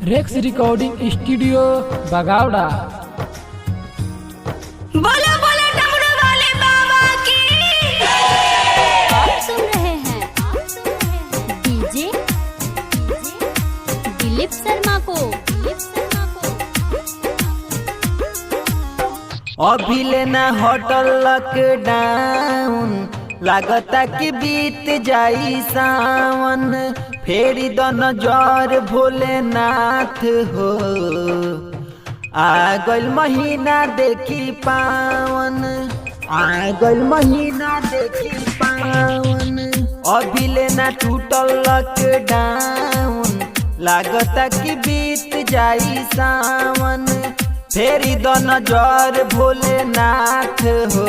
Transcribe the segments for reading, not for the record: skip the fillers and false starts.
Rex recording studio बगावड़ा। बोलो बोलो डमरू वाले बाबा की। आप सुन रहे हैं डीजे दिलीप शर्मा को। अभी लेना होटल लॉकडाउन, लागता कि बीत जाई सावन। फेरी दोनों जर भोलेनाथ हो, आ गइल महीना देखी पावन, आ गइल महीना देखी पावन। अभी लेना टूटल लॉकडाउन, लागता कि बीत जाई सावन। फेरी दोनों जर भोलेनाथ हो,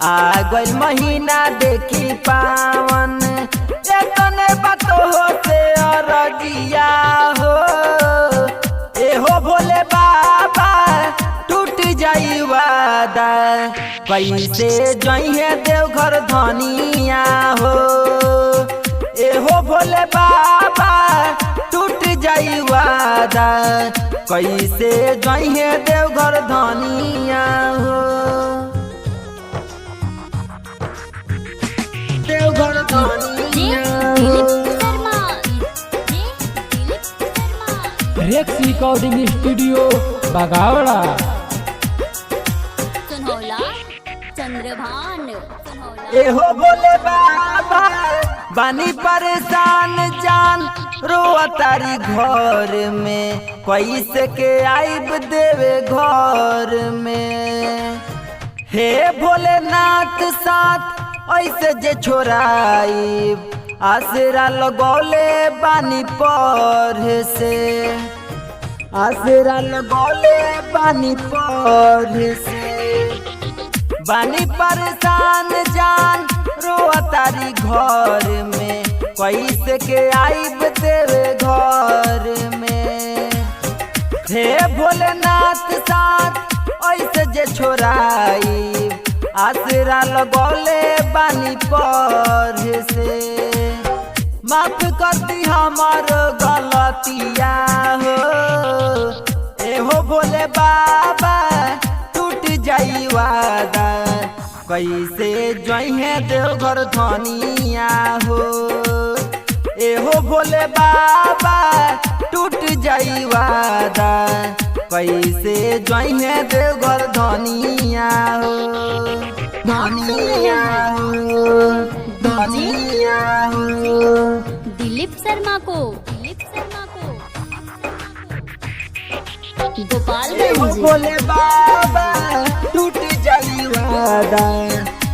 आ गइल महीना देखी पावन। एतने बातो हो से अरगिया हो, एहो भोले बाबा टूट जाई वादा। कैसे जइहे देवघर धनिया हो, एहो भोले बाबा टूट जाई वादा। कैसे जइहे देवघर धनिया हो, देवघर धनिया हो। रेक्स रिकॉर्डिंग स्टूडियो बगावड़ा। सुनौला चंद्रभान। एहो भोले बाबा बानी परेशान जान, रोआ तारी घर में। कैसे के आइब देवे घर में, हे भोलेनाथ साथ ऐसे जे छोराइब। आसरा लगौले बानी पर से, आसरा लगौले बानी पर से। बानी परेशान जान, रोआ तारी घर में। कैसे के आइब देवे घर में, हे भोलेनाथ साथ ऐसे जे छोराइब। आसरा लगौले बानी पर से, माफ कर दी हमार गलतिया हो, एहो भोले बाबा टूट जाई वादा। कैसे जइहे देवघर धनिया हो, एहो भोले बाबा टूट जाई वादा। कैसे जइहे देवघर धनिया हो, धनिया हो, धनिया हो। दिलीप शर्मा को। गोपालगंज। भोले बाबा टूट जाई वादा।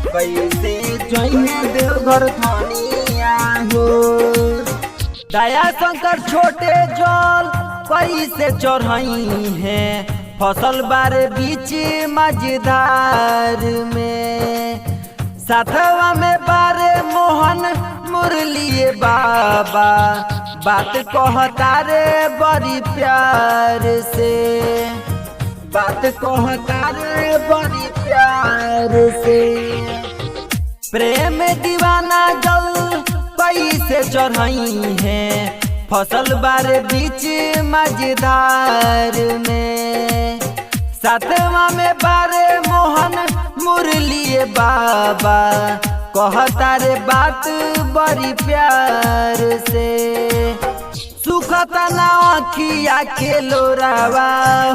कैसे जइहे देवघर धनिया हो, दया शंकर छोटे जल कैसे चढ़ाई है। फसल बारे बीच मझधार में, साथवा में बारे मोहन मुरलिए बाबा। बात कहता रे बड़ी प्यार से, बात कहता रे बड़ी प्यार से। प्रेम दीवाना जल कैसे चढ़ाई है। फसल बारे बीच मझधार में, साथवा में बारे मोहन मुरलिए बाबा। कहता रे बात बड़ी प्यार से, सुखता ना अखिया के लोरावा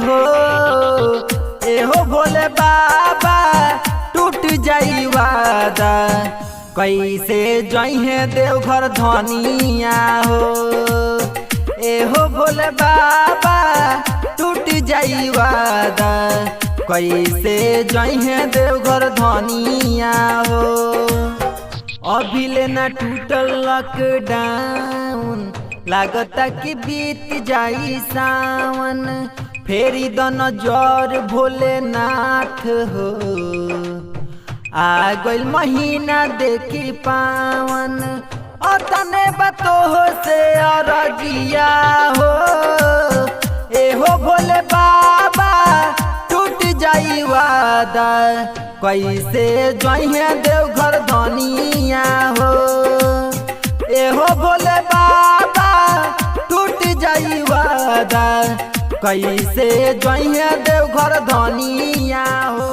हो, एहो भोले बाबा टूट जाई वादा। कैसे जइहे देवघर धनिया हो, एहो भोले बाबा टूट जाई वादा। कैसे जइहे देवघर धनिया हो। अभी लेना टूटल लॉकडाउन, लागता कि बीत जाई सावन। फेरी दोनों जर भोलेनाथ हो, आ गइल महीना देखी पावन। तने बतो हो से अरगिया हो, एहो भोले बाबा टूट जाई वादा। कैसे जइहे देवघर धनिया हो, एहो भोले बाबा टूट जाई वादा कैसे जइहे देवघर धनिया हो।